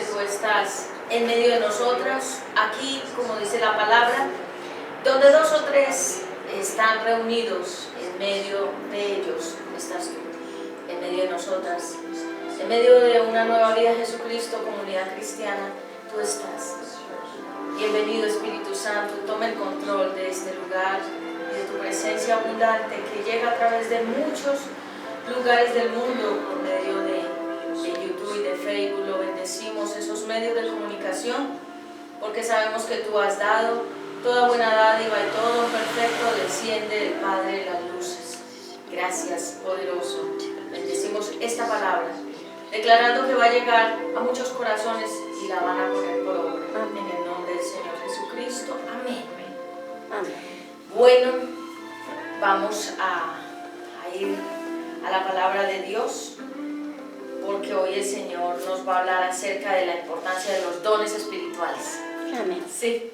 tú estás en medio de nosotros, aquí, como dice la palabra, donde dos o tres están reunidos, en medio de ellos estás tú, en medio de nosotras, en medio de una nueva vida Jesucristo, comunidad cristiana, tú estás. Bienvenido Espíritu Santo, toma el control de este lugar y de tu presencia abundante que llega a través de muchos lugares del mundo por medio de YouTube y de Facebook. Lo bendecimos, esos medios de comunicación, porque sabemos que tú has dado toda buena dádiva y todo perfecto desciende del Padre de las luces. Gracias, poderoso. Bendecimos esta palabra, declarando que va a llegar a muchos corazones y la van a poner por obra. En el nombre del Señor Jesucristo. Amén. Amén. Bueno, vamos a ir a la palabra de Dios, porque hoy el Señor nos va a hablar acerca de la importancia de los dones espirituales. Amén. Sí.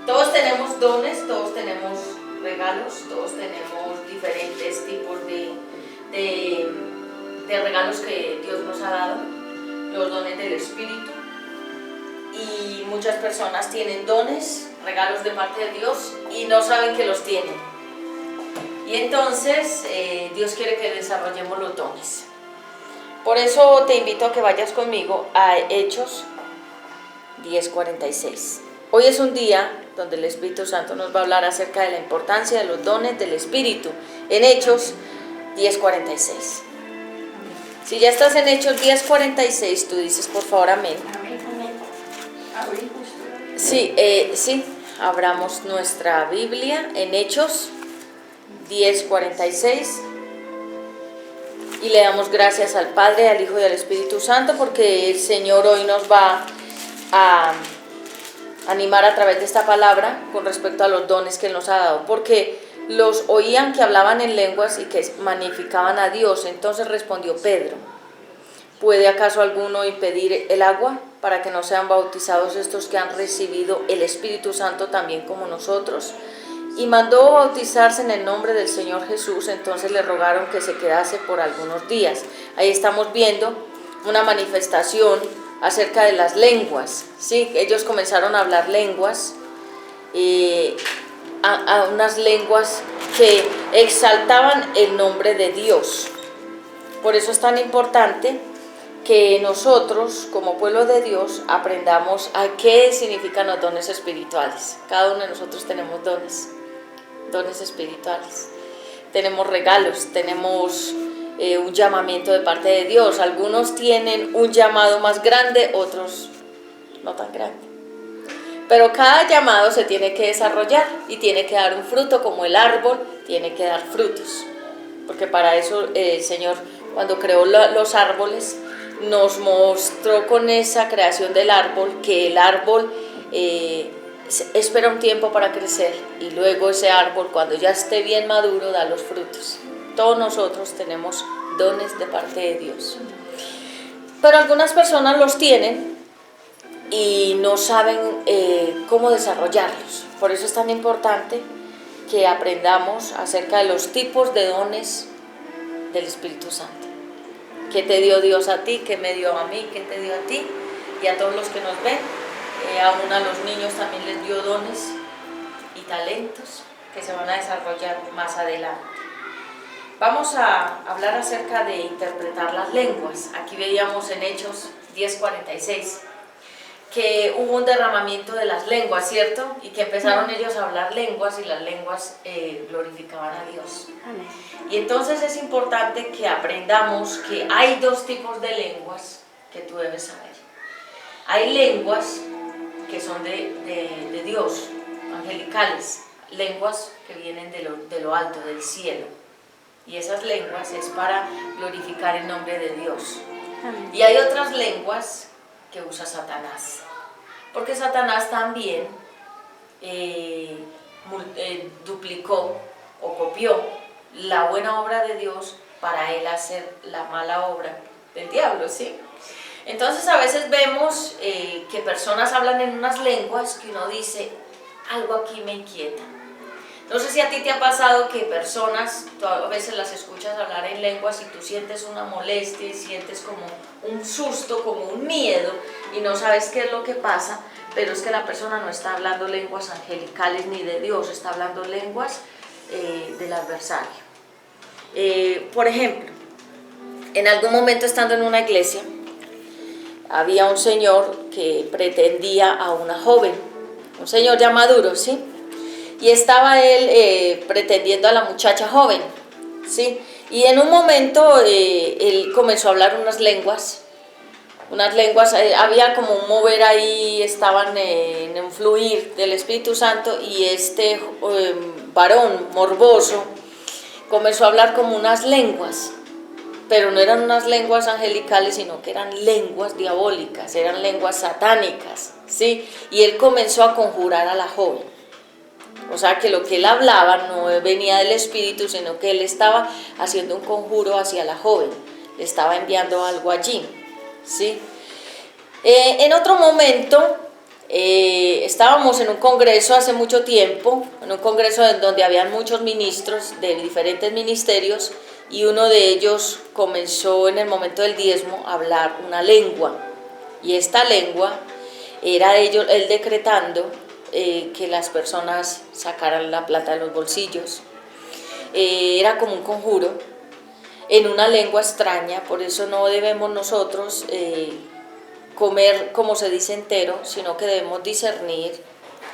Todos tenemos dones, todos tenemos regalos, todos tenemos diferentes tipos de regalos que Dios nos ha dado, los dones del Espíritu. Y muchas personas tienen dones, regalos de parte de Dios y no saben que los tienen. Y entonces Dios quiere que desarrollemos los dones. Por eso te invito a que vayas conmigo a Hechos 10:46. Hoy es un día donde el Espíritu Santo nos va a hablar acerca de la importancia de los dones del Espíritu. En Hechos 10:46. Si ya estás en Hechos 10:46, tú dices por favor amén. Sí, sí, abramos nuestra Biblia en Hechos 10:46 y le damos gracias al Padre, al Hijo y al Espíritu Santo, porque el Señor hoy nos va a animar a través de esta palabra con respecto a los dones que Él nos ha dado, porque los oían que hablaban en lenguas y que magnificaban a Dios. Entonces respondió Pedro: ¿puede acaso alguno impedir el agua para que no sean bautizados estos que han recibido el Espíritu Santo también como nosotros? Y mandó bautizarse en el nombre del Señor Jesús. Entonces le rogaron que se quedase por algunos días. Ahí estamos viendo una manifestación acerca de las lenguas, ¿sí? Ellos comenzaron a hablar lenguas, a unas lenguas que exaltaban el nombre de Dios. Por eso es tan importante que nosotros, como pueblo de Dios, aprendamos a qué significan los dones espirituales. Cada uno de nosotros tenemos dones espirituales. Tenemos regalos, tenemos un llamamiento de parte de Dios. Algunos tienen un llamado más grande, otros no tan grande. Pero cada llamado se tiene que desarrollar y tiene que dar un fruto, como el árbol tiene que dar frutos. Porque para eso el Señor, cuando creó los árboles, nos mostró con esa creación del árbol que el árbol espera un tiempo para crecer y luego ese árbol, cuando ya esté bien maduro, da los frutos. Todos nosotros tenemos dones de parte de Dios, pero algunas personas los tienen y no saben cómo desarrollarlos. Por eso es tan importante que aprendamos acerca de los tipos de dones del Espíritu Santo. ¿Qué te dio Dios a ti? ¿Qué me dio a mí? ¿Qué te dio a ti? Y a todos los que nos ven, aún a los niños también les dio dones y talentos que se van a desarrollar más adelante. Vamos a hablar acerca de interpretar las lenguas. Aquí veíamos en Hechos 10:46 que hubo un derramamiento de las lenguas, ¿cierto? Y que empezaron ellos a hablar lenguas y las lenguas glorificaban a Dios. Amén. Y entonces es importante que aprendamos que hay dos tipos de lenguas que tú debes saber. Hay lenguas que son de Dios, angelicales, lenguas que vienen de lo alto, del cielo. Y esas lenguas es para glorificar el nombre de Dios. Amén. Y hay otras lenguas que usa Satanás, porque Satanás también duplicó o copió la buena obra de Dios para él hacer la mala obra del diablo, ¿sí? Entonces a veces vemos que personas hablan en unas lenguas que uno dice, algo aquí me inquieta. No sé si a ti te ha pasado que personas, tú a veces las escuchas hablar en lenguas y tú sientes una molestia y sientes como un susto, como un miedo y no sabes qué es lo que pasa, pero es que la persona no está hablando lenguas angelicales ni de Dios, está hablando lenguas del adversario. Por ejemplo, en algún momento estando en una iglesia, había un señor que pretendía a una joven, un señor ya maduro, ¿sí? Y estaba él pretendiendo a la muchacha joven, ¿sí? Y en un momento él comenzó a hablar unas lenguas, había como un mover ahí, estaban en un fluir del Espíritu Santo, y este varón morboso comenzó a hablar como unas lenguas, pero no eran unas lenguas angelicales, sino que eran lenguas diabólicas, eran lenguas satánicas, ¿sí? Y él comenzó a conjurar a la joven. O sea que lo que él hablaba no venía del Espíritu, sino que él estaba haciendo un conjuro hacia la joven, le estaba enviando algo allí, ¿sí? En otro momento, estábamos en un congreso hace mucho tiempo, en un congreso en donde habían muchos ministros de diferentes ministerios, y uno de ellos comenzó en el momento del diezmo a hablar una lengua, y esta lengua era él decretando que las personas sacaran la plata de los bolsillos. Era como un conjuro en una lengua extraña, por eso no debemos nosotros comer, como se dice, entero, sino que debemos discernir,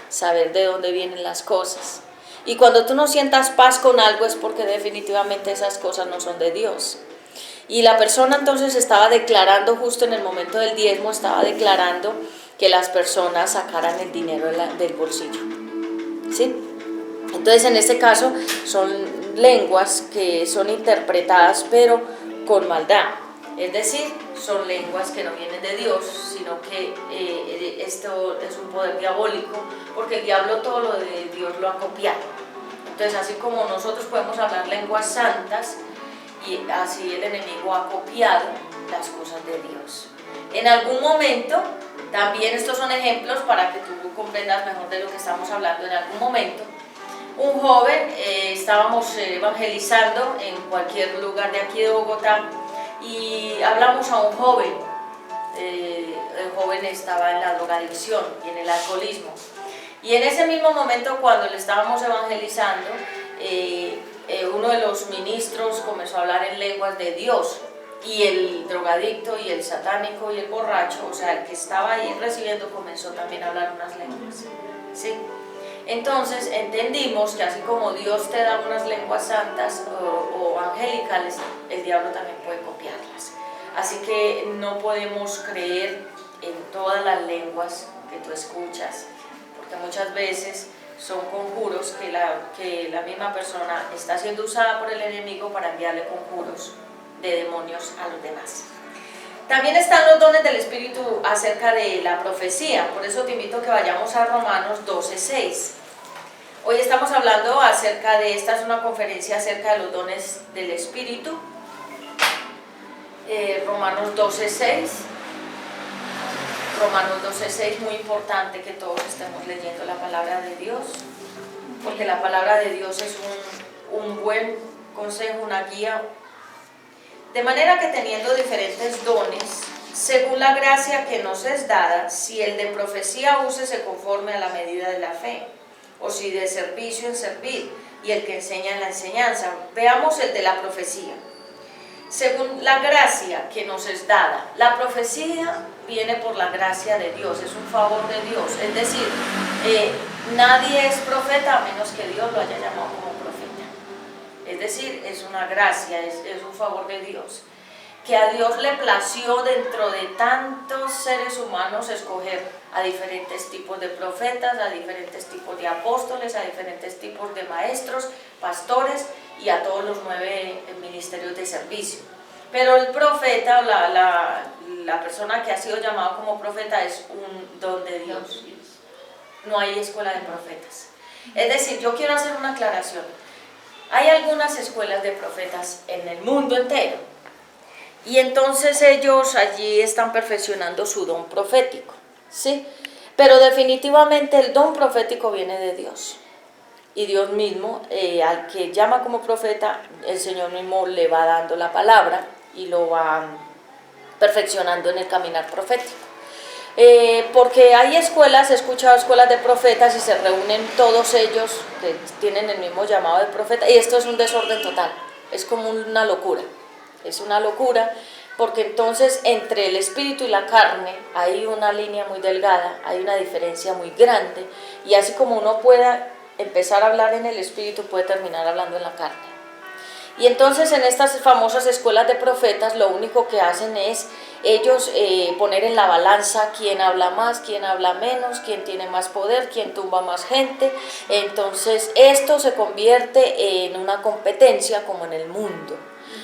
saber de dónde vienen las cosas. Y cuando tú no sientas paz con algo es porque definitivamente esas cosas no son de Dios. Y la persona entonces estaba declarando, justo en el momento del diezmo, estaba declarando que las personas sacaran el dinero del bolsillo, ¿sí? Entonces en este caso son lenguas que son interpretadas pero con maldad, es decir, son lenguas que no vienen de Dios, sino que esto es un poder diabólico, porque el diablo todo lo de Dios lo ha copiado. Entonces así como nosotros podemos hablar lenguas santas, y así el enemigo ha copiado las cosas de Dios. En algún momento, también estos son ejemplos para que tú comprendas mejor de lo que estamos hablando. En algún momento, un joven, estábamos evangelizando en cualquier lugar de aquí de Bogotá, y hablamos a un joven. El joven estaba en la drogadicción y en el alcoholismo, y en ese mismo momento, cuando le estábamos evangelizando, uno de los ministros comenzó a hablar en lenguas de Dios, y el drogadicto y el satánico y el borracho, o sea, el que estaba ahí recibiendo, comenzó también a hablar unas lenguas, ¿sí? Entonces entendimos que así como Dios te da unas lenguas santas o angelicales, el diablo también puede copiarlas. Así que no podemos creer en todas las lenguas que tú escuchas, porque muchas veces son conjuros que la misma persona está siendo usada por el enemigo para enviarle conjuros de demonios a los demás. También están los dones del Espíritu acerca de la profecía, por eso te invito a que vayamos a Romanos 12:6. Hoy estamos hablando acerca de, esta es una conferencia acerca de los dones del Espíritu. Romanos 12:6. Romanos 12:6, muy importante que todos estemos leyendo la palabra de Dios, porque la palabra de Dios es un buen consejo, una guía. De manera que teniendo diferentes dones, según la gracia que nos es dada, si el de profecía úsese conforme a la medida de la fe, o si de servicio en servir, y el que enseña en la enseñanza. Veamos el de la profecía. Según la gracia que nos es dada, la profecía viene por la gracia de Dios, es un favor de Dios, es decir, nadie es profeta a menos que Dios lo haya llamado como profeta, es decir, es una gracia, es un favor de Dios, que a Dios le plació dentro de tantos seres humanos escoger a diferentes tipos de profetas, a diferentes tipos de apóstoles, a diferentes tipos de maestros, pastores y a todos los 9 ministerios de servicio. Pero el profeta, la persona que ha sido llamado como profeta, es un don de Dios. No hay escuela de profetas. Es decir, yo quiero hacer una aclaración. Hay algunas escuelas de profetas en el mundo entero, y entonces ellos allí están perfeccionando su don profético, ¿sí? Pero definitivamente el don profético viene de Dios. Y Dios mismo, al que llama como profeta, el Señor mismo le va dando la palabra y lo va perfeccionando en el caminar profético. Porque hay escuelas, he escuchado escuelas de profetas y se reúnen todos ellos, que tienen el mismo llamado de profeta, y esto es un desorden total, es como una locura, es una locura, porque entonces entre el espíritu y la carne hay una línea muy delgada, hay una diferencia muy grande, y así como uno pueda empezar a hablar en el espíritu, puede terminar hablando en la carne. Y entonces en estas famosas escuelas de profetas lo único que hacen es ellos poner en la balanza quién habla más, quién habla menos, quién tiene más poder, quién tumba más gente. Entonces esto se convierte en una competencia como en el mundo.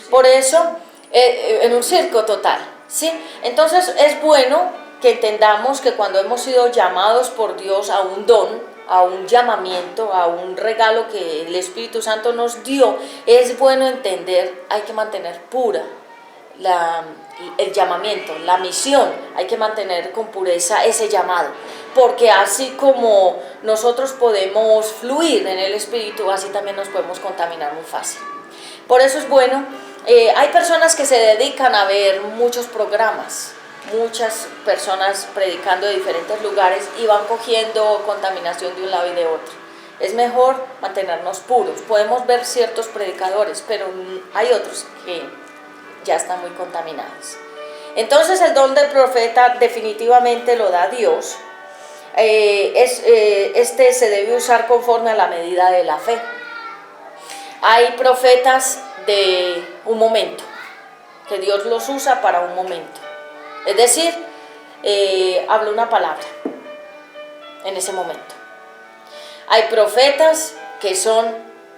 Por eso, en un circo total, ¿sí? Entonces es bueno que entendamos que cuando hemos sido llamados por Dios a un don, a un llamamiento, a un regalo que el Espíritu Santo nos dio, es bueno entender, hay que mantener pura el llamamiento, la misión, hay que mantener con pureza ese llamado, porque así como nosotros podemos fluir en el Espíritu, así también nos podemos contaminar muy fácil. Por eso es bueno, hay personas que se dedican a ver muchos programas, muchas personas predicando de diferentes lugares y van cogiendo contaminación de un lado y de otro. Es mejor mantenernos puros. Podemos ver ciertos predicadores, pero hay otros que ya están muy contaminados. Entonces el don del profeta definitivamente lo da Dios. Este se debe usar conforme a la medida de la fe. Hay profetas de un momento, que Dios los usa para un momento. Es decir, habla una palabra en ese momento. Hay profetas que son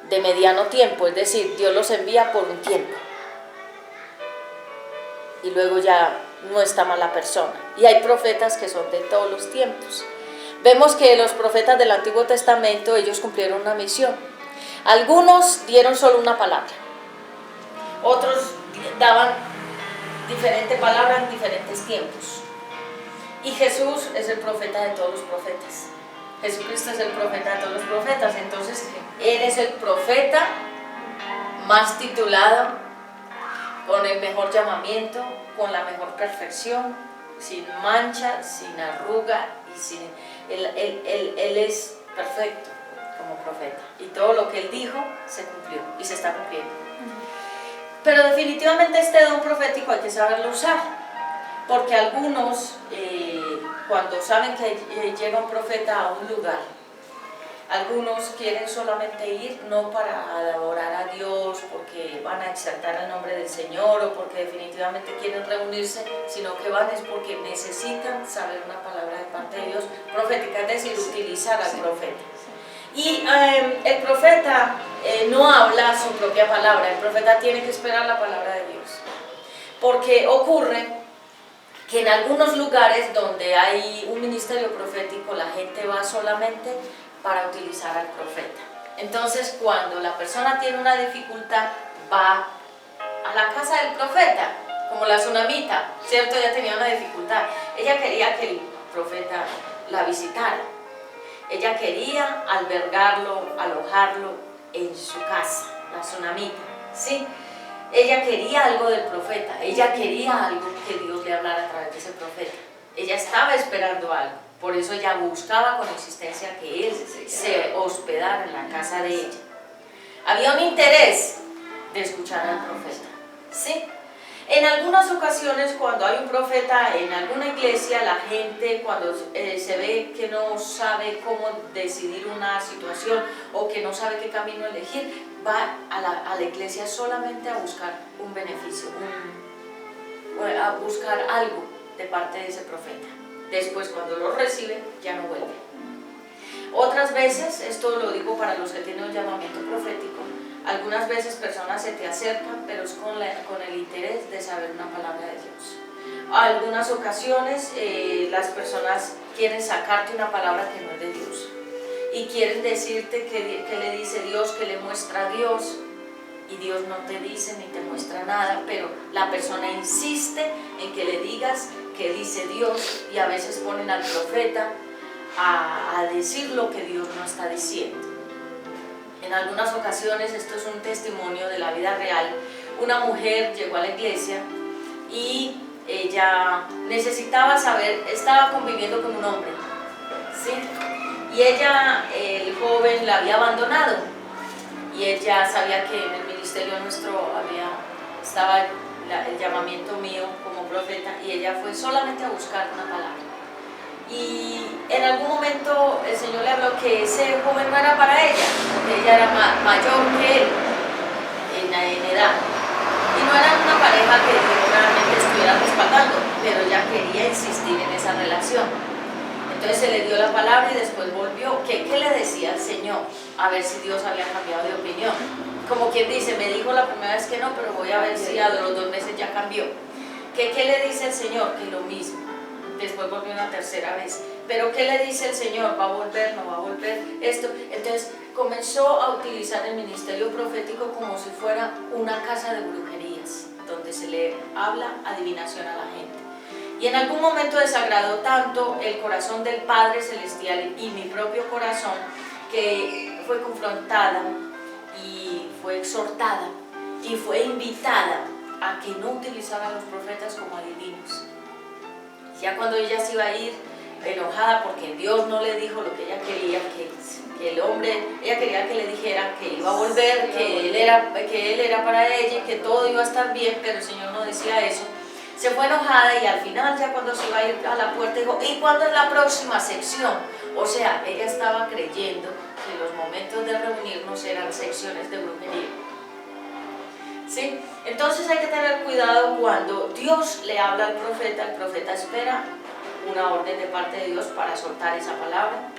de mediano tiempo, es decir, Dios los envía por un tiempo y luego ya no está más la persona. Y hay profetas que son de todos los tiempos. Vemos que los profetas del Antiguo Testamento, ellos cumplieron una misión. Algunos dieron solo una palabra, otros daban diferentes palabras en diferentes tiempos. Y Jesús es el profeta de todos los profetas. Jesucristo es el profeta de todos los profetas. Entonces, Él es el profeta más titulado, con el mejor llamamiento, con la mejor perfección, sin mancha, sin arruga, y sin... Él es perfecto como profeta. Y todo lo que Él dijo se cumplió y se está cumpliendo. Pero definitivamente este don profético hay que saberlo usar, porque algunos, cuando saben que llega un profeta a un lugar, algunos quieren solamente ir no para adorar a Dios, porque van a exaltar el nombre del Señor o porque definitivamente quieren reunirse, sino que van es porque necesitan saber una palabra de parte de Dios profética, es decir, utilizar al profeta. Y el profeta no habla su propia palabra, el profeta tiene que esperar la palabra de Dios. Porque ocurre que en algunos lugares donde hay un ministerio profético, la gente va solamente para utilizar al profeta. Entonces, cuando la persona tiene una dificultad, va a la casa del profeta, como la tsunamita, ¿cierto? Ella tenía una dificultad. Ella quería que el profeta la visitara. Ella quería albergarlo, alojarlo en su casa, la tsunamita, ¿sí? Ella quería algo del profeta, ella quería algo que Dios le hablara a través de ese profeta. Ella estaba esperando algo, por eso ella buscaba con insistencia que él se hospedara en la casa de ella. Había un interés de escuchar al profeta, ¿sí? En algunas ocasiones, cuando hay un profeta en alguna iglesia, la gente cuando se ve que no sabe cómo decidir una situación o que no sabe qué camino elegir, va a la iglesia solamente a buscar un beneficio, a buscar algo de parte de ese profeta. Después, cuando lo recibe, ya no vuelve. Otras veces, esto lo digo para los que tienen un llamamiento profético, algunas veces personas se te acercan, pero es con el interés de saber una palabra de Dios. Algunas ocasiones las personas quieren sacarte una palabra que no es de Dios y quieren decirte que le dice Dios, que le muestra a Dios, y Dios no te dice ni te muestra nada, pero la persona insiste en que le digas que dice Dios, y a veces ponen al profeta a decir lo que Dios no está diciendo. En algunas ocasiones, esto es un testimonio de la vida real, una mujer llegó a la iglesia y ella necesitaba saber, estaba conviviendo con un hombre, ¿sí? Y ella, el joven, la había abandonado, y ella sabía que en el ministerio nuestro estaba el llamamiento mío como profeta, y ella fue solamente a buscar una palabra. Y en algún momento el Señor le habló que ese joven no era para ella, porque ella era mayor que él en edad. Y no era una pareja que realmente estuviera respaldando, pero ella quería insistir en esa relación. Entonces se le dio la palabra y después volvió. ¿Qué le decía el Señor? A ver si Dios había cambiado de opinión. Como quien dice, me dijo la primera vez que no, pero voy a ver si a los 2 meses ya cambió. ¿Qué le dice el Señor? Que lo mismo. Después volvió una tercera vez. Pero ¿qué le dice el Señor? ¿Va a volver? ¿No va a volver? Esto. Entonces comenzó a utilizar el ministerio profético como si fuera una casa de brujerías, donde se le habla adivinación a la gente. Y en algún momento desagradó tanto el corazón del Padre Celestial y mi propio corazón, que fue confrontada y fue exhortada y fue invitada a que no utilizara a los profetas como adivinos. Ya cuando ella se iba a ir enojada porque Dios no le dijo lo que ella quería, que el hombre, ella quería que le dijera que iba a volver, que él era para ella y que todo iba a estar bien, pero el Señor no decía eso. Se fue enojada y al final, ya cuando se iba a ir a la puerta, dijo: ¿y cuándo es la próxima sección? O sea, ella estaba creyendo que los momentos de reunirnos eran secciones de brujería. ¿Sí? Entonces hay que tener cuidado cuando Dios le habla al profeta. El profeta espera una orden de parte de Dios para soltar esa palabra.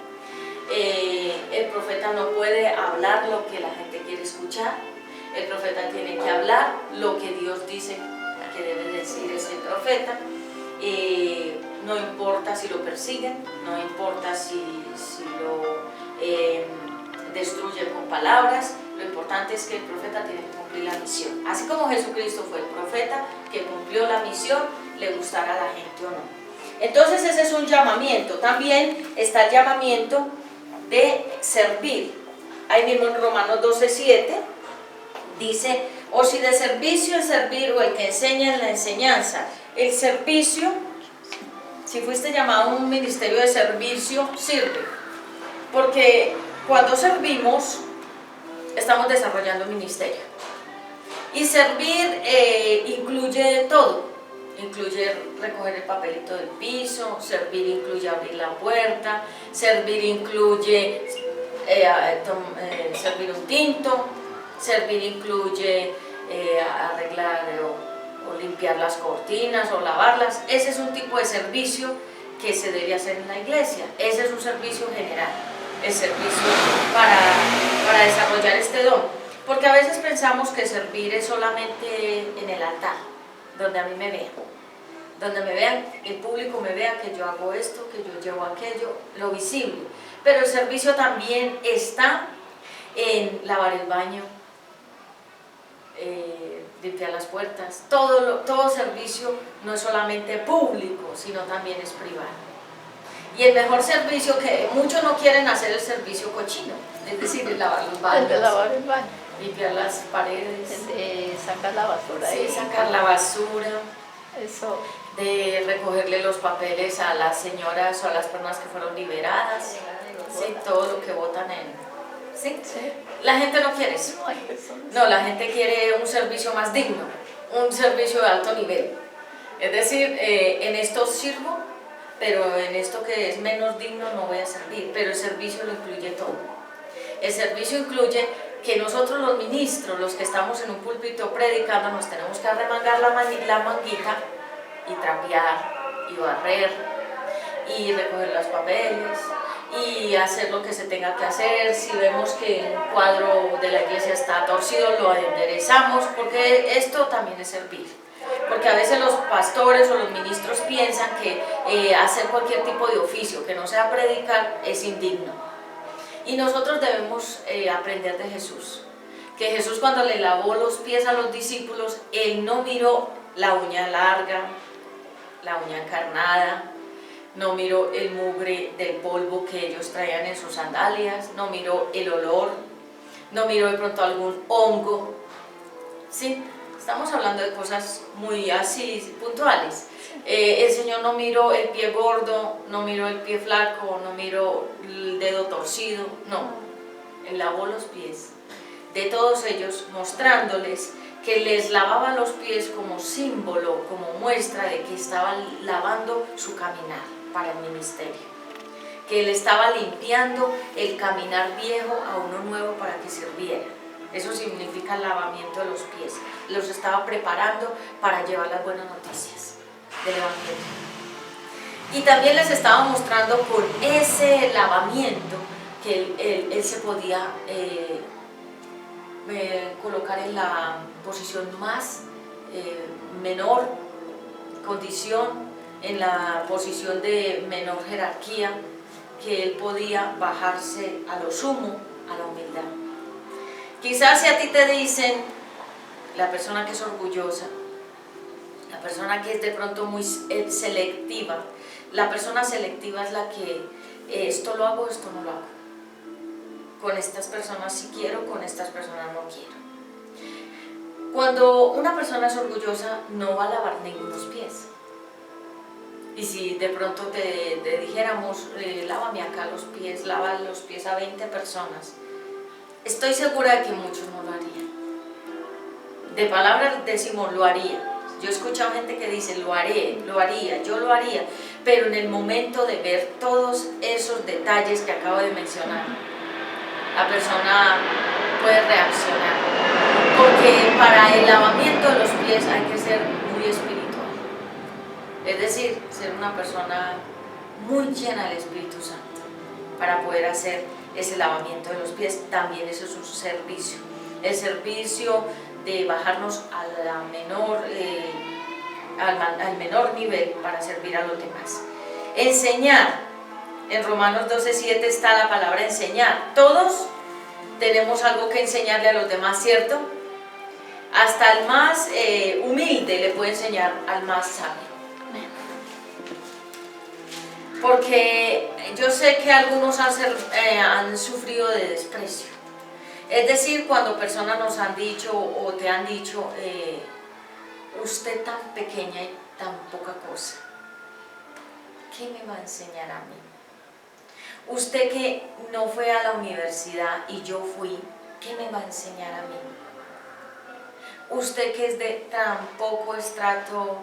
El profeta no puede hablar lo que la gente quiere escuchar. El profeta tiene que hablar lo que Dios dice que debe decir ese profeta. No importa si lo persiguen, no importa si lo destruyen con palabras, lo importante es que el profeta tiene que cumplir la misión. Así como Jesucristo fue el profeta que cumplió la misión, le gustará a la gente o no. Entonces ese es un llamamiento. También está el llamamiento de servir. Ahí mismo en Romanos 12:7 dice: o si de servicio es servir, o el que enseña en la enseñanza. El servicio, si fuiste llamado a un ministerio de servicio, sirve. Porque cuando servimos, estamos desarrollando un ministerio. Y servir incluye todo. Incluye recoger el papelito del piso, servir incluye abrir la puerta, servir incluye servir un tinto, servir incluye arreglar o limpiar las cortinas o lavarlas. Ese es un tipo de servicio que se debe hacer en la iglesia. Ese es un servicio general, el servicio para desarrollar este don. Porque a veces pensamos que servir es solamente en el altar, donde a mí me vean. Donde me vean, el público me vea que yo hago esto, que yo llevo aquello, lo visible. Pero el servicio también está en lavar el baño, limpiar las puertas. Todo servicio no es solamente público, sino también es privado. Y el mejor servicio, que muchos no quieren hacer, el servicio cochino, es decir, el lavar los baños, limpiar las paredes, sacar la basura. Sí, sacar la basura. Eso. De recogerle los papeles a las señoras o a las personas que fueron liberadas, sí, todo lo que votan en... ¿sí? Sí. La gente no quiere eso. No, la gente quiere un servicio más digno, un servicio de alto nivel. Es decir, en esto sirvo, pero en esto que es menos digno no voy a servir. Pero el servicio lo incluye todo. El servicio incluye que nosotros los ministros, los que estamos en un púlpito predicando, nos tenemos que arremangar la manguita y trapear y barrer y recoger los papeles y hacer lo que se tenga que hacer. Si vemos que un cuadro de la iglesia está torcido, lo enderezamos, porque esto también es servir. Porque a veces los pastores o los ministros piensan que hacer cualquier tipo de oficio que no sea predicar es indigno. Y nosotros debemos aprender de Jesús. Que Jesús, cuando le lavó los pies a los discípulos, Él no miró la uña larga, la uña encarnada, no miró el mugre del polvo que ellos traían en sus sandalias, no miró el olor, no miró de pronto algún hongo, ¿sí? Estamos hablando de cosas muy así, puntuales. El Señor no miró el pie gordo, no miró el pie flaco, no miró el dedo torcido, no. Él lavó los pies de todos ellos, mostrándoles que les lavaba los pies como símbolo, como muestra de que estaban lavando su caminar para el ministerio. Que Él estaba limpiando el caminar viejo a uno nuevo para que sirviera. Eso significa el lavamiento de los pies. Los estaba preparando para llevar las buenas noticias del Evangelio. Y también les estaba mostrando por ese lavamiento que él se podía colocar en la posición más menor condición, en la posición de menor jerarquía, que él podía bajarse a lo sumo, a la humildad. Quizás si a ti te dicen, la persona que es orgullosa, la persona que es de pronto muy selectiva, la persona selectiva es la que esto lo hago, esto no lo hago. Con estas personas sí quiero, con estas personas no quiero. Cuando una persona es orgullosa no va a lavar ningunos pies. Y si de pronto te dijéramos, lávame acá los pies, lava los pies a 20 personas, estoy segura de que muchos no lo harían. De palabras decimos, lo haría. Yo he escuchado gente que dice, lo haré, lo haría, yo lo haría, pero en el momento de ver todos esos detalles que acabo de mencionar, la persona puede reaccionar. Porque para el lavamiento de los pies hay que ser muy espiritual. Es decir, ser una persona muy llena del Espíritu Santo para poder hacer ese lavamiento de los pies. También eso es un servicio. El servicio de bajarnos a la al menor nivel para servir a los demás. Enseñar. En Romanos 12:7 está la palabra enseñar. Todos tenemos algo que enseñarle a los demás, ¿cierto? Hasta el más humilde le puede enseñar al más sabio. Porque yo sé que algunos han sufrido de desprecio. Es decir, cuando personas nos han dicho o te han dicho, usted tan pequeña y tan poca cosa, ¿qué me va a enseñar a mí? Usted que no fue a la universidad y yo fui, ¿qué me va a enseñar a mí? Usted que es de tan poco estrato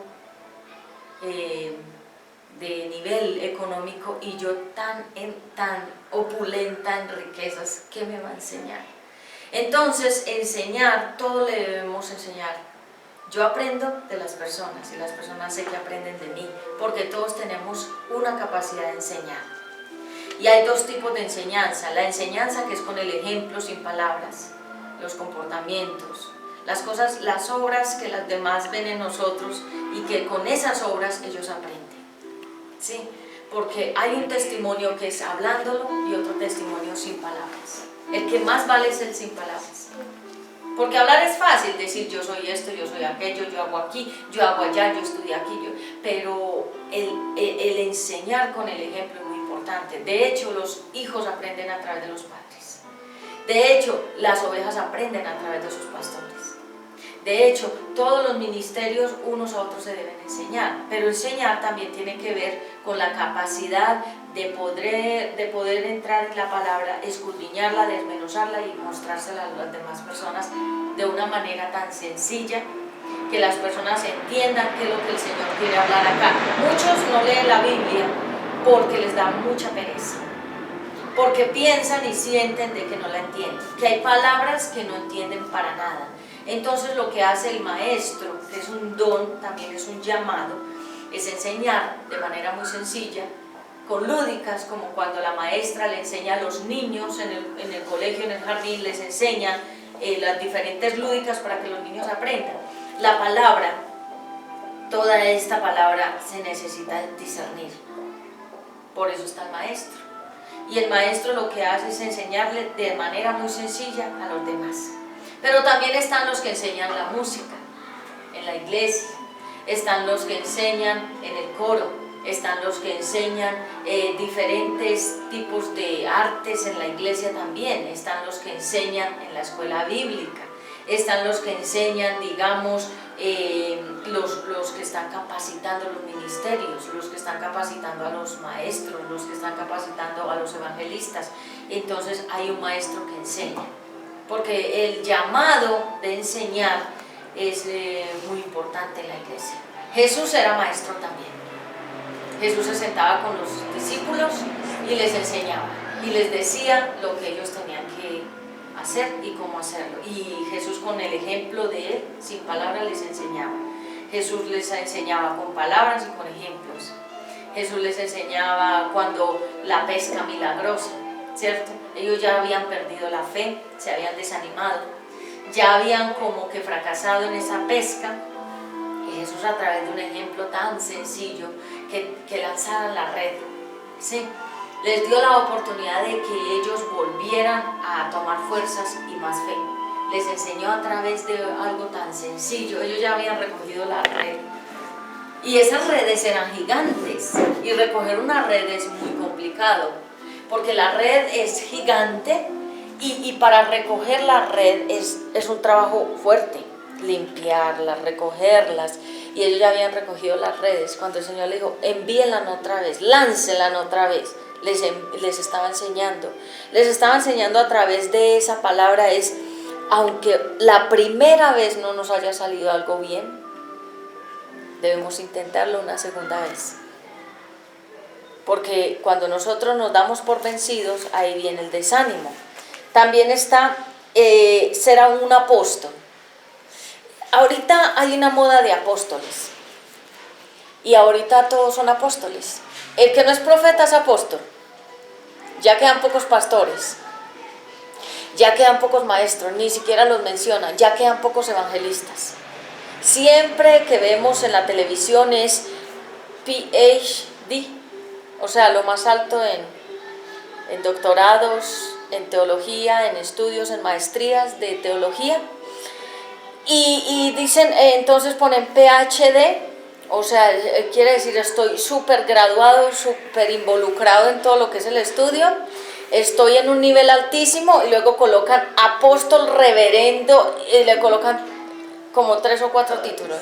de nivel económico y yo tan opulenta en riquezas, ¿qué me va a enseñar? Entonces, enseñar, todo le debemos enseñar. Yo aprendo de las personas y las personas sé que aprenden de mí, porque todos tenemos una capacidad de enseñar. Y hay dos tipos de enseñanza: la enseñanza que es con el ejemplo, sin palabras, los comportamientos, las cosas, las obras que las demás ven en nosotros y que con esas obras ellos aprenden. ¿Sí? Porque hay un testimonio que es hablándolo y otro testimonio sin palabras. El que más vale es el sin palabras. Porque hablar es fácil, decir yo soy esto, yo soy aquello, yo hago aquí, yo hago allá, yo estudié aquí, pero el enseñar con el ejemplo es muy importante. De hecho, los hijos aprenden a través de los padres. De hecho, las ovejas aprenden a través de sus pastores. De hecho, todos los ministerios unos a otros se deben enseñar, pero enseñar también tiene que ver con la capacidad de poder entrar en la palabra, escudriñarla, desmenuzarla y mostrársela a las demás personas de una manera tan sencilla que las personas entiendan qué es lo que el Señor quiere hablar acá. Muchos no leen la Biblia porque les da mucha pereza, porque piensan y sienten de que no la entienden, que hay palabras que no entienden para nada. Entonces lo que hace el maestro, que es un don, también es un llamado, es enseñar de manera muy sencilla, con lúdicas, como cuando la maestra le enseña a los niños en el colegio, en el jardín, les enseña las diferentes lúdicas para que los niños aprendan. La palabra, toda esta palabra se necesita discernir, por eso está el maestro. Y el maestro lo que hace es enseñarle de manera muy sencilla a los demás. Pero también están los que enseñan la música en la iglesia, están los que enseñan en el coro, están los que enseñan diferentes tipos de artes en la iglesia también, están los que enseñan en la escuela bíblica, están los que enseñan, digamos, los que están capacitando los ministerios, los que están capacitando a los maestros, los que están capacitando a los evangelistas. Entonces hay un maestro que enseña, porque el llamado de enseñar es muy importante en la iglesia. Jesús era maestro también. Jesús se sentaba con los discípulos y les enseñaba y les decía lo que ellos tenían que hacer y cómo hacerlo. Y Jesús, con el ejemplo de él, sin palabras, les enseñaba. Jesús les enseñaba con palabras y con ejemplos. Jesús les enseñaba cuando la pesca milagrosa, ¿cierto? Ellos ya habían perdido la fe, se habían desanimado, ya habían como que fracasado en esa pesca. Y Jesús, a través de un ejemplo tan sencillo, que lanzaran la red, ¿sí?, les dio la oportunidad de que ellos volvieran a tomar fuerzas y más fe. Les enseñó a través de algo tan sencillo. Ellos ya habían recogido la red y esas redes eran gigantes, y recoger una red es muy complicado porque la red es gigante y para recoger la red es un trabajo fuerte, limpiarlas, recogerlas. Y ellos ya habían recogido las redes cuando el Señor le dijo: envíenla otra vez, láncenla otra vez. Les estaba enseñando a través de esa palabra. Es, aunque la primera vez no nos haya salido algo bien, debemos intentarlo una segunda vez, porque cuando nosotros nos damos por vencidos, ahí viene el desánimo. También está ser un apóstol. Ahorita hay una moda de apóstoles, y ahorita todos son apóstoles. El que no es profeta es apóstol. Ya quedan pocos pastores, ya quedan pocos maestros, ni siquiera los mencionan, ya quedan pocos evangelistas. Siempre que vemos en la televisión es PhD, o sea, lo más alto en doctorados, en teología, en estudios, en maestrías de teología. Y dicen, entonces ponen PhD. O sea, quiere decir, estoy súper graduado, súper involucrado en todo lo que es el estudio, estoy en un nivel altísimo, y luego colocan apóstol, reverendo, y le colocan como 3 o 4 títulos.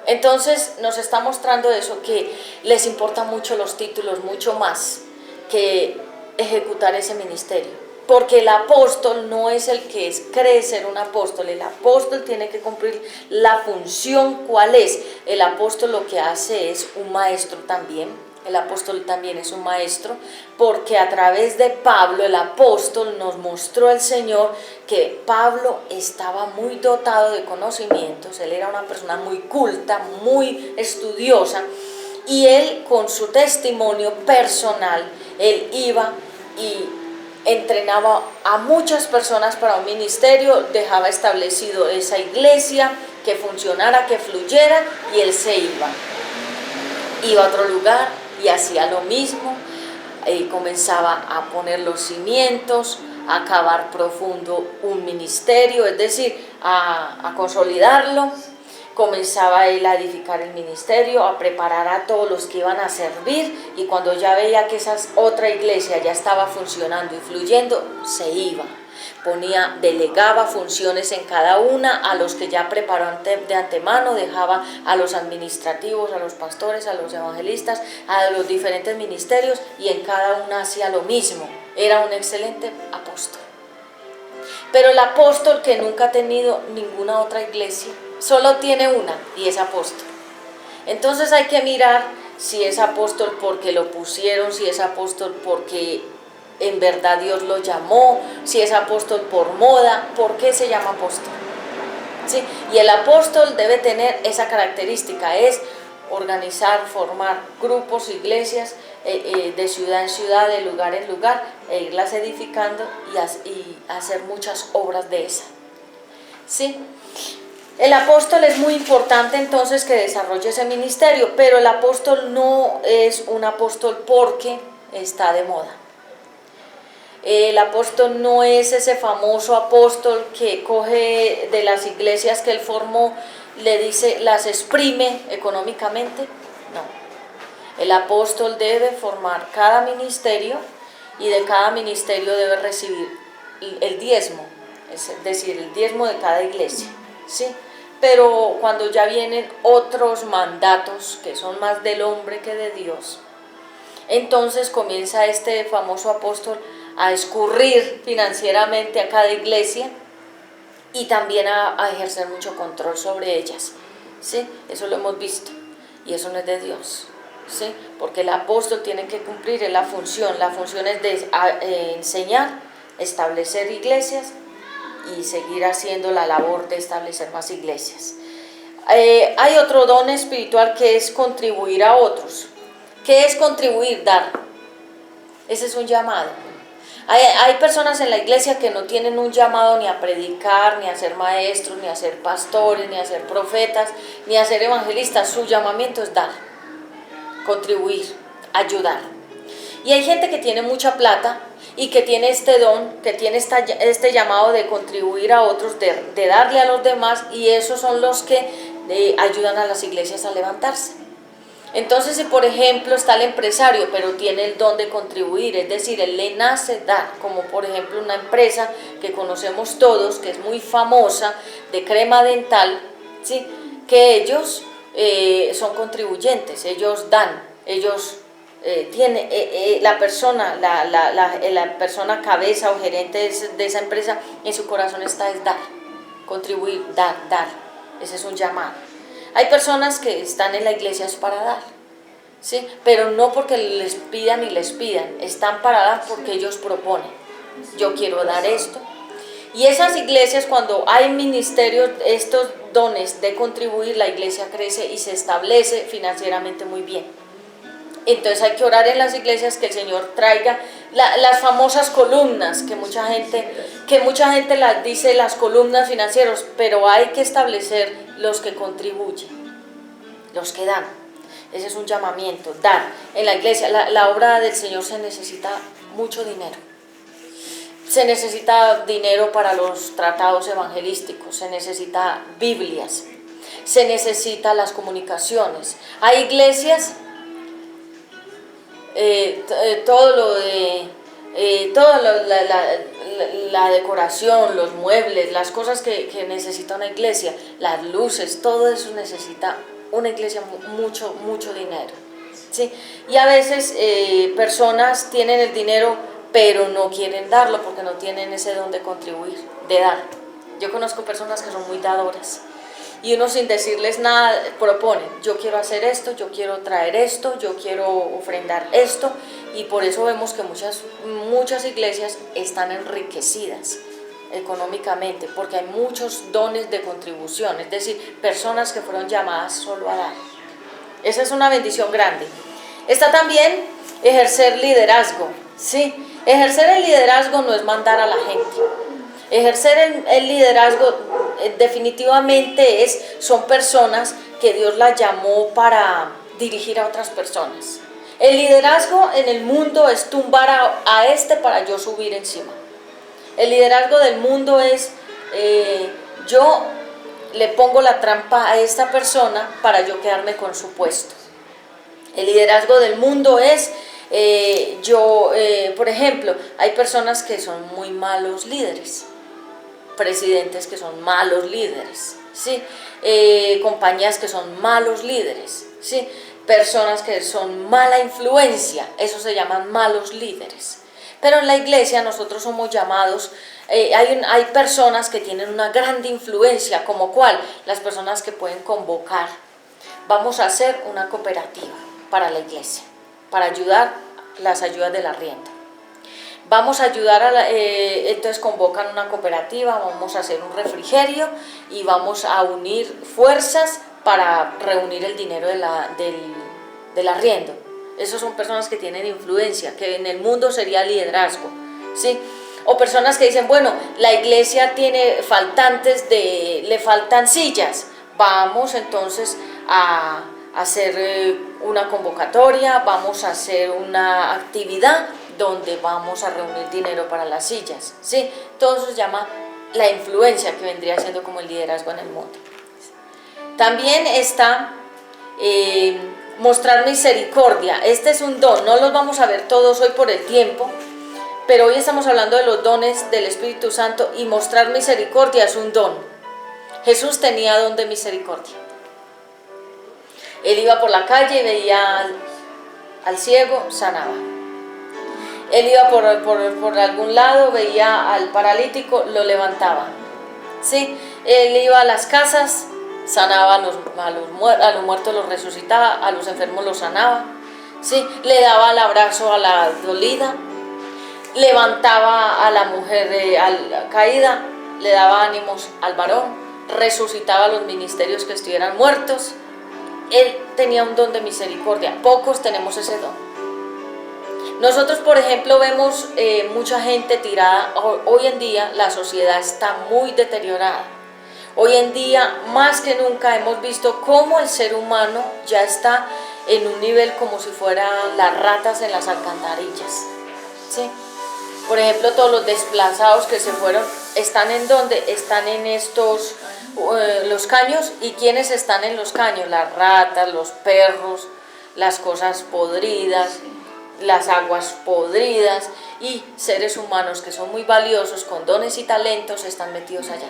Entonces nos está mostrando eso, que les importan mucho los títulos, mucho más que ejecutar ese ministerio. Porque el apóstol no es el que cree ser un apóstol. El apóstol tiene que cumplir la función. ¿Cuál es? El apóstol lo que hace es un maestro también. El apóstol también es un maestro, porque a través de Pablo, el apóstol, nos mostró el Señor que Pablo estaba muy dotado de conocimientos. Él era una persona muy culta, muy estudiosa, y él, con su testimonio personal, él iba y entrenaba a muchas personas para un ministerio, dejaba establecido esa iglesia, que funcionara, que fluyera, y él se iba a otro lugar y hacía lo mismo, y comenzaba a poner los cimientos, a cavar profundo un ministerio, es decir, a consolidarlo. Comenzaba él a edificar el ministerio, a preparar a todos los que iban a servir, y cuando ya veía que esa otra iglesia ya estaba funcionando y fluyendo, se iba. Delegaba funciones en cada una a los que ya preparó de antemano, dejaba a los administrativos, a los pastores, a los evangelistas, a los diferentes ministerios, y en cada una hacía lo mismo. Era un excelente apóstol. Pero el apóstol que nunca ha tenido ninguna otra iglesia, solo tiene una, y es apóstol. Entonces hay que mirar si es apóstol porque lo pusieron, si es apóstol porque en verdad Dios lo llamó, si es apóstol por moda. ¿Por qué se llama apóstol? ¿Sí? Y el apóstol debe tener esa característica, es organizar, formar grupos, iglesias, de ciudad en ciudad, de lugar en lugar, e irlas edificando y hacer muchas obras de esa. ¿Sí? El apóstol es muy importante entonces que desarrolle ese ministerio, pero el apóstol no es un apóstol porque está de moda. El apóstol no es ese famoso apóstol que coge de las iglesias que él formó, le dice, las exprime económicamente. No. El apóstol debe formar cada ministerio, y de cada ministerio debe recibir el diezmo. es decir, el diezmo de cada iglesia, ¿sí? Pero cuando ya vienen otros mandatos que son más del hombre que de Dios, entonces comienza este famoso apóstol a escurrir financieramente a cada iglesia y también a ejercer mucho control sobre ellas, ¿sí? Eso lo hemos visto y eso no es de Dios, ¿sí? Porque el apóstol tiene que cumplir la función es de enseñar, establecer iglesias y seguir haciendo la labor de establecer más iglesias. Hay otro don espiritual que es contribuir a otros. ¿Qué es contribuir? Dar. Ese es un llamado. Hay personas en la iglesia que no tienen un llamado ni a predicar, ni a ser maestros, ni a ser pastores, ni a ser profetas, ni a ser evangelistas. Su llamamiento es dar, contribuir, ayudar. Y hay gente que tiene mucha plata y que tiene este don, que tiene este llamado de contribuir a otros, de darle a los demás, y esos son los que ayudan a las iglesias a levantarse. Entonces, si por ejemplo está el empresario, pero tiene el don de contribuir, es decir, él le nace dar, como por ejemplo una empresa que conocemos todos, que es muy famosa, de crema dental, ¿sí? Que ellos son contribuyentes, ellos dan, ellos tienen, la persona, la persona cabeza o gerente de esa empresa, en su corazón está es dar, contribuir, dar, ese es un llamado. Hay personas que están en la iglesia para dar, ¿sí? Pero no porque les pidan, están para dar porque ellos proponen. Yo quiero dar esto. Y esas iglesias, cuando hay ministerios, estos dones de contribuir, la iglesia crece y se establece financieramente muy bien. Entonces hay que orar en las iglesias que el Señor traiga las famosas columnas, que mucha gente las dice, las columnas financieras, pero hay que establecer los que contribuyen, los que dan. Ese es un llamamiento, dar. En la iglesia, la obra del Señor se necesita mucho dinero. Se necesita dinero para los tratados evangelísticos, se necesita Biblias, se necesita las comunicaciones. Hay iglesias, la decoración, los muebles, las cosas que necesita una iglesia, las luces, todo eso necesita una iglesia mucho dinero, ¿sí? Y a veces personas tienen el dinero pero no quieren darlo porque no tienen ese don de contribuir, de dar. Yo conozco personas que son muy dadoras y uno, sin decirles nada, proponen: yo quiero hacer esto, yo quiero traer esto, yo quiero ofrendar esto, y por eso vemos que muchas iglesias están enriquecidas económicamente, porque hay muchos dones de contribución, es decir, personas que fueron llamadas solo a dar. Esa es una bendición grande. Está también ejercer liderazgo, ¿sí? Ejercer el liderazgo no es mandar a la gente. Ejercer el liderazgo definitivamente son personas que Dios las llamó para dirigir a otras personas. El liderazgo en el mundo es tumbar a este para yo subir encima. El liderazgo del mundo es yo le pongo la trampa a esta persona para yo quedarme con su puesto. El liderazgo del mundo es por ejemplo, hay personas que son muy malos líderes, presidentes que son malos líderes, ¿sí? Compañías que son malos líderes, ¿sí? Personas que son mala influencia, eso se llaman malos líderes. Pero en la iglesia nosotros somos llamados, hay personas que tienen una gran influencia, como cuál, las personas que pueden convocar. Vamos a hacer una cooperativa para la iglesia, para ayudar las ayudas del arriendo. Vamos a ayudar entonces convocan una cooperativa, vamos a hacer un refrigerio y vamos a unir fuerzas para reunir el dinero del arriendo. Esas son personas que tienen influencia, que en el mundo sería liderazgo, ¿sí? O personas que dicen, bueno, la iglesia tiene le faltan sillas, vamos entonces a hacer una convocatoria, vamos a hacer una actividad donde vamos a reunir dinero para las sillas, ¿sí? Todo eso se llama la influencia, que vendría siendo como el liderazgo en el mundo. También está mostrar misericordia. Este es un don, no los vamos a ver todos hoy por el tiempo, pero hoy estamos hablando de los dones del Espíritu Santo y mostrar misericordia es un don. Jesús tenía don de misericordia. Él iba por la calle y veía al ciego, sanaba. Él iba por algún lado, veía al paralítico, lo levantaba. ¿Sí? Él iba a las casas, sanaba a los muertos, los resucitaba, a los enfermos los sanaba. ¿Sí? Le daba el abrazo a la dolida, levantaba a la mujer caída, le daba ánimos al varón, resucitaba a los ministerios que estuvieran muertos. Él tenía un don de misericordia. Pocos tenemos ese don. Nosotros, por ejemplo, vemos mucha gente tirada. Hoy en día la sociedad está muy deteriorada. Hoy en día, más que nunca, hemos visto cómo el ser humano ya está en un nivel como si fueran las ratas en las alcantarillas. ¿Sí? Por ejemplo, todos los desplazados que se fueron, ¿están en dónde? Están en estos, los caños. ¿Y quiénes están en los caños? Las ratas, los perros, las cosas podridas, las aguas podridas, y seres humanos que son muy valiosos, con dones y talentos, están metidos allá.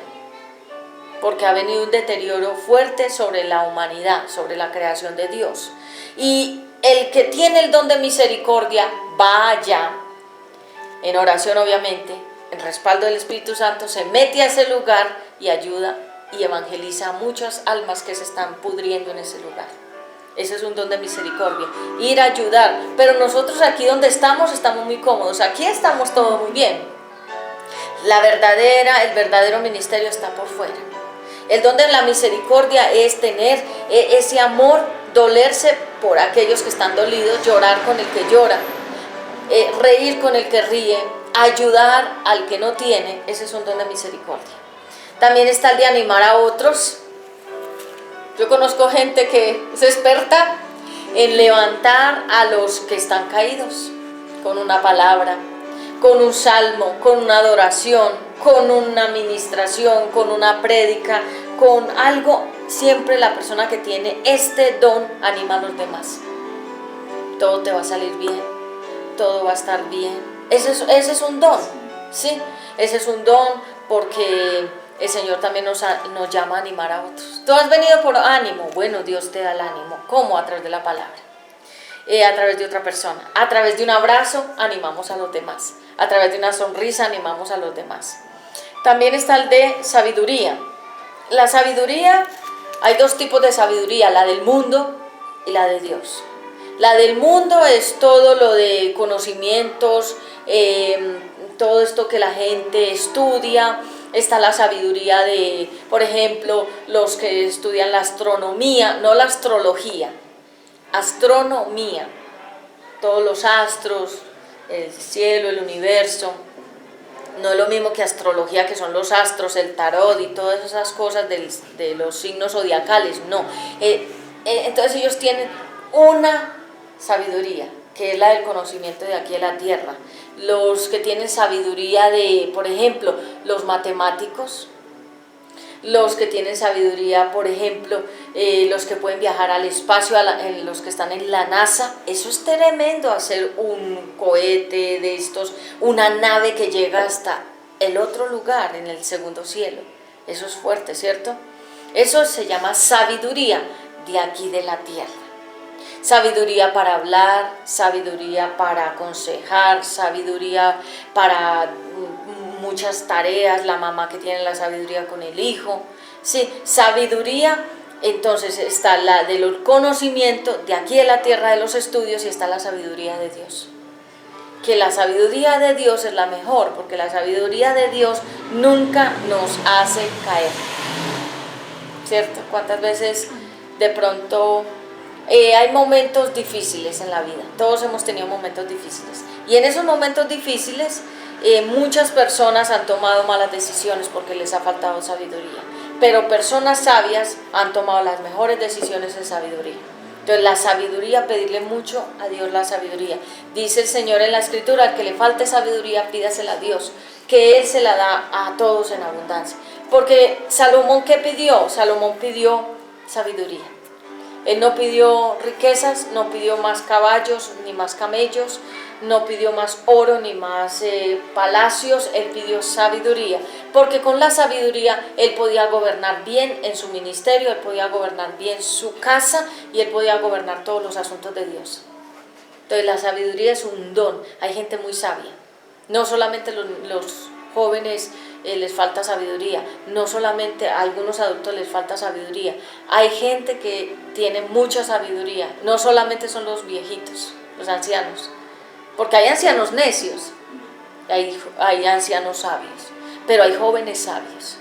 Porque ha venido un deterioro fuerte sobre la humanidad, sobre la creación de Dios. Y el que tiene el don de misericordia va allá, en oración obviamente, en respaldo del Espíritu Santo, se mete a ese lugar y ayuda y evangeliza a muchas almas que se están pudriendo en ese lugar. Ese es un don de misericordia, ir a ayudar. Pero nosotros aquí donde estamos muy cómodos, aquí estamos todo muy bien. El verdadero ministerio está por fuera. El don de la misericordia es tener ese amor, dolerse por aquellos que están dolidos, llorar con el que llora, reír con el que ríe, ayudar al que no tiene. Ese es un don de misericordia. También está el de animar a otros. Yo conozco gente que es experta en levantar a los que están caídos, con una palabra, con un salmo, con una adoración, con una ministración, con una prédica, con algo. Siempre la persona que tiene este don anima a los demás. Todo te va a salir bien, todo va a estar bien. Ese es un don, ¿sí? Ese es un don porque el Señor también nos llama a animar a otros. Tú has venido por ánimo. Bueno, Dios te da el ánimo. ¿Cómo? A través de la palabra. A través de otra persona. A través de un abrazo animamos a los demás. A través de una sonrisa animamos a los demás. También está el de sabiduría. La sabiduría, hay dos tipos de sabiduría, la del mundo y la de Dios. La del mundo es todo lo de conocimientos, todo esto que la gente estudia. Está la sabiduría de, por ejemplo, los que estudian la astronomía, no la astrología, astronomía, todos los astros, el cielo, el universo. No es lo mismo que astrología, que son los astros, el tarot y todas esas cosas de los signos zodiacales, no. Entonces ellos tienen una sabiduría, que es la del conocimiento de aquí de la tierra. Los que tienen sabiduría de, por ejemplo, los matemáticos, los que tienen sabiduría, por ejemplo, los que pueden viajar al espacio, los que están en la NASA. Eso es tremendo, hacer un cohete de estos, una nave que llega hasta el otro lugar, en el segundo cielo. Eso es fuerte, ¿cierto? Eso se llama sabiduría de aquí de la tierra. Sabiduría para hablar, sabiduría para aconsejar, sabiduría para muchas tareas, la mamá que tiene la sabiduría con el hijo. Sí, sabiduría. Entonces está la del conocimiento de aquí de la tierra, de los estudios, y está la sabiduría de Dios. Que la sabiduría de Dios es la mejor, porque la sabiduría de Dios nunca nos hace caer. ¿Cierto? ¿Cuántas veces de pronto hay momentos difíciles en la vida? Todos hemos tenido momentos difíciles. Y en esos momentos difíciles muchas personas han tomado malas decisiones porque les ha faltado sabiduría. Pero personas sabias han tomado las mejores decisiones en sabiduría. Entonces la sabiduría, pedirle mucho a Dios la sabiduría. Dice el Señor en la Escritura, al que le falte sabiduría, pídasela a Dios, que Él se la da a todos en abundancia. Porque Salomón, ¿qué pidió? Salomón pidió sabiduría. Él no pidió riquezas, no pidió más caballos, ni más camellos, no pidió más oro ni más palacios, Él pidió sabiduría, porque con la sabiduría Él podía gobernar bien en su ministerio, Él podía gobernar bien su casa y Él podía gobernar todos los asuntos de Dios. Entonces la sabiduría es un don, hay gente muy sabia, no solamente los jóvenes les falta sabiduría, no solamente a algunos adultos les falta sabiduría, hay gente que tiene mucha sabiduría, no solamente son los viejitos, los ancianos, porque hay ancianos necios, hay ancianos sabios, pero hay jóvenes sabios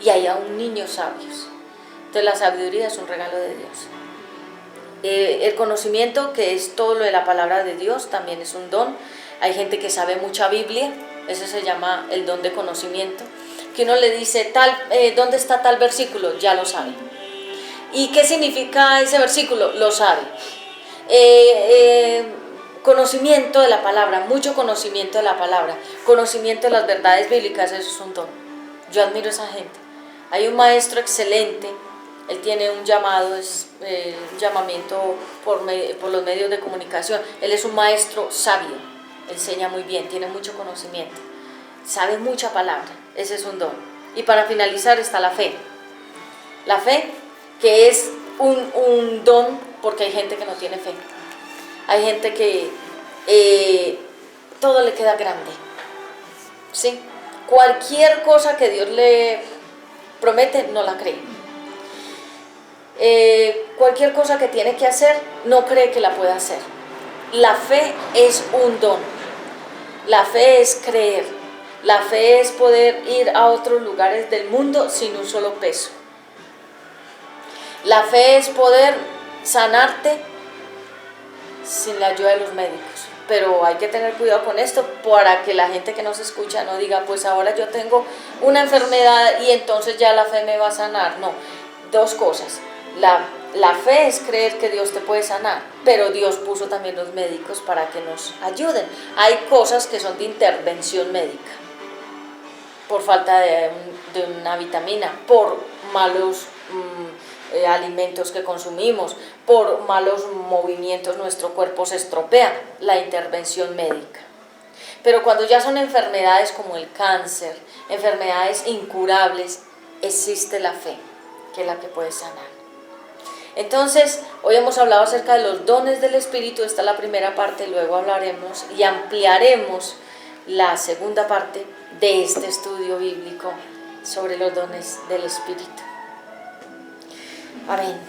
y hay aún niños sabios. Entonces la sabiduría es un regalo de Dios. El conocimiento, que es todo lo de la palabra de Dios, también es un don. Hay gente que sabe mucha Biblia, ese se llama el don de conocimiento, que uno le dice, ¿dónde está tal versículo? Ya lo sabe. ¿Y qué significa ese versículo? Lo sabe. Conocimiento de la palabra, mucho conocimiento de la palabra, conocimiento de las verdades bíblicas, eso es un don. Yo admiro a esa gente. Hay un maestro excelente, él tiene un llamado, un llamamiento por los medios de comunicación. Él es un maestro sabio, enseña muy bien, tiene mucho conocimiento, sabe mucha palabra, ese es un don. Y para finalizar está la fe. La fe, que es un don, porque hay gente que no tiene fe. Hay gente que todo le queda grande, ¿sí? Cualquier cosa que Dios le promete, no la cree. Cualquier cosa que tiene que hacer, no cree que la pueda hacer. La fe es un don. La fe es creer. La fe es poder ir a otros lugares del mundo sin un solo peso. La fe es poder sanarte sin la ayuda de los médicos. Pero hay que tener cuidado con esto para que la gente que nos escucha no diga, pues ahora yo tengo una enfermedad y entonces ya la fe me va a sanar. No, dos cosas. La fe es creer que Dios te puede sanar, pero Dios puso también los médicos para que nos ayuden. Hay cosas que son de intervención médica, por falta de una vitamina, por malos alimentos que consumimos, por malos movimientos nuestro cuerpo se estropea, la intervención médica. Pero cuando ya son enfermedades como el cáncer, enfermedades incurables, existe la fe, que es la que puede sanar. Entonces, hoy hemos hablado acerca de los dones del Espíritu, esta es la primera parte, luego hablaremos y ampliaremos la segunda parte de este estudio bíblico sobre los dones del Espíritu. Amén.